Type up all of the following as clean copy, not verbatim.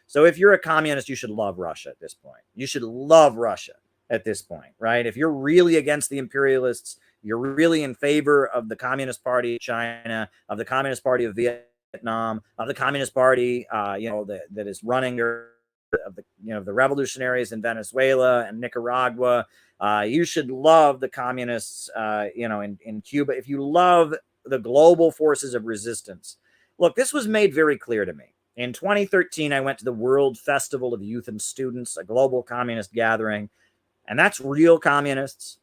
So if you're a communist, you should love Russia at this point. You should love Russia at this point, right? If you're really against the imperialists, you're really in favor of the Communist Party of China, of the Communist Party of Vietnam, of the Communist Party, that is running of the revolutionaries in Venezuela and Nicaragua. You should love the communists, in Cuba. If you love the global forces of resistance, look, this was made very clear to me. In 2013, I went to the World Festival of Youth and Students, a global communist gathering, and that's real communists,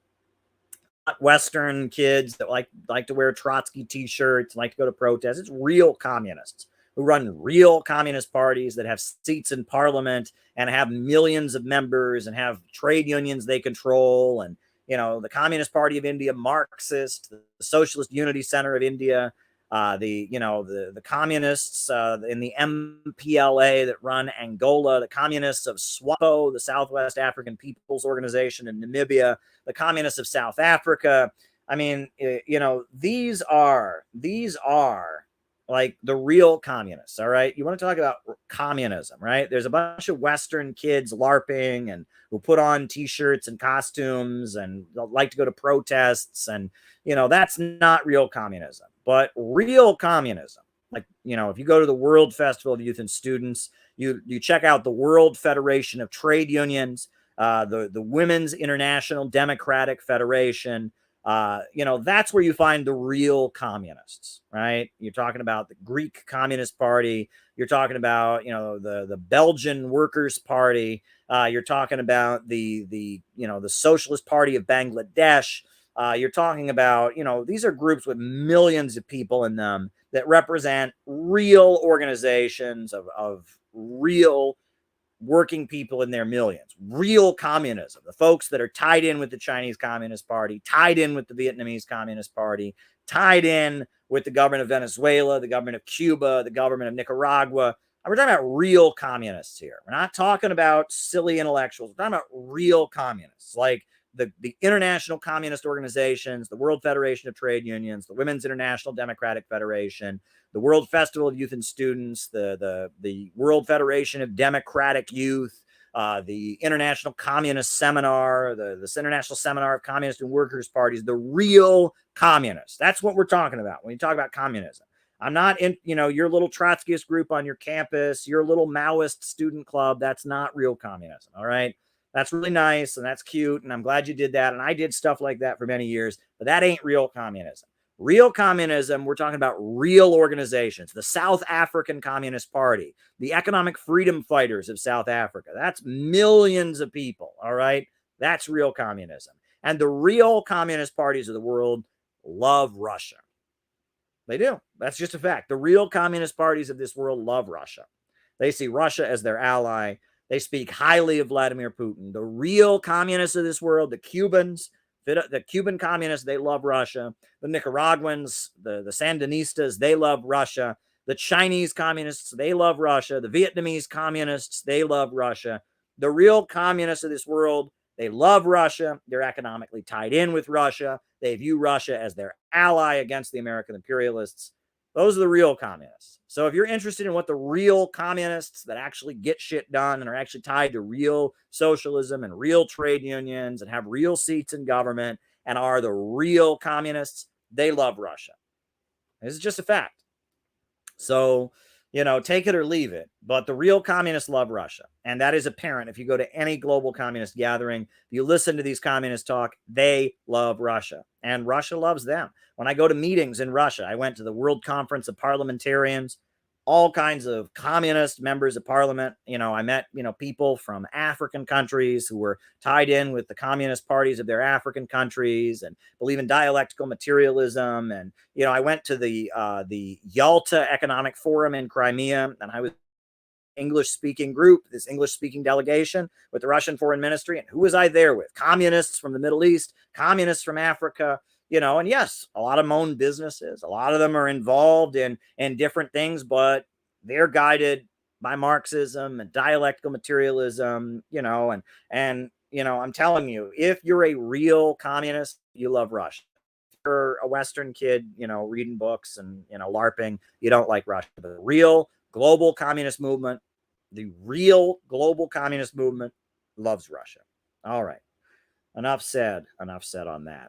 not Western kids that like to wear Trotsky T-shirts, like to go to protests. It's real communists who run real communist parties that have seats in parliament and have millions of members and have trade unions they control. And, the Communist Party of India, Marxist, the Socialist Unity Center of India, the communists in the MPLA that run Angola, the communists of SWAPO, the Southwest African People's Organization in Namibia, the communists of South Africa. I mean, these are like the real communists. All right. You want to talk about communism, right? There's a bunch of Western kids LARPing and who put on T-shirts and costumes and like to go to protests. And, that's not real communism. But real communism, like, if you go to the World Festival of Youth and Students, you check out the World Federation of Trade Unions, the Women's International Democratic Federation, that's where you find the real communists, right? You're talking about the Greek Communist Party. You're talking about, the Belgian Workers' Party. You're talking about the Socialist Party of Bangladesh. You're talking about, these are groups with millions of people in them that represent real organizations of real working people in their millions, real communism, the folks that are tied in with the Chinese Communist Party, tied in with the Vietnamese Communist Party, tied in with the government of Venezuela, the government of Cuba, the government of Nicaragua. We're talking about real communists here. We're not talking about silly intellectuals. We're talking about real communists, like the international communist organizations, the World Federation of Trade Unions, the Women's International Democratic Federation, the World Festival of Youth and Students, the World Federation of Democratic Youth, the International Communist Seminar, this International Seminar of Communist and Workers' Parties, the real communists. That's what we're talking about when you talk about communism. I'm not in, your little Trotskyist group on your campus, your little Maoist student club. That's not real communism. All right. That's really nice and that's cute. And I'm glad you did that. And I did stuff like that for many years, but that ain't real communism. Real communism, we're talking about real organizations, the South African Communist Party, the Economic Freedom Fighters of South Africa. That's millions of people. All right. That's real communism. And the real communist parties of the world love Russia. They do. That's just a fact. The real communist parties of this world love Russia. They see Russia as their ally. They speak highly of Vladimir Putin. The real communists of this world, the Cubans, the Cuban communists, they love Russia. The Nicaraguans, the Sandinistas, they love Russia. The Chinese communists, they love Russia. The Vietnamese communists, they love Russia. The real communists of this world, they love Russia. They're economically tied in with Russia. They view Russia as their ally against the American imperialists. Those are the real communists. So if you're interested in what the real communists that actually get shit done and are actually tied to real socialism and real trade unions and have real seats in government and are the real communists, they love Russia. This is just a fact. So, take it or leave it. But the real communists love Russia. And that is apparent if you go to any global communist gathering. If you listen to these communists talk, they love Russia. And Russia loves them. When I go to meetings in Russia, I went to the World Conference of Parliamentarians, all kinds of communist members of parliament. I met, people from African countries who were tied in with the communist parties of their African countries and believe in dialectical materialism. And, I went to the Yalta Economic Forum in Crimea, and I was English-speaking group, this English-speaking delegation with the Russian Foreign Ministry. And who was I there with? Communists from the Middle East, communists from Africa, and yes, a lot of them own businesses. A lot of them are involved in different things, but they're guided by Marxism and dialectical materialism, and I'm telling you, if you're a real communist, you love Russia. If you're a Western kid, reading books and, LARPing, you don't like Russia. But the real global communist movement, The real global communist movement loves Russia. All right. Enough said on that.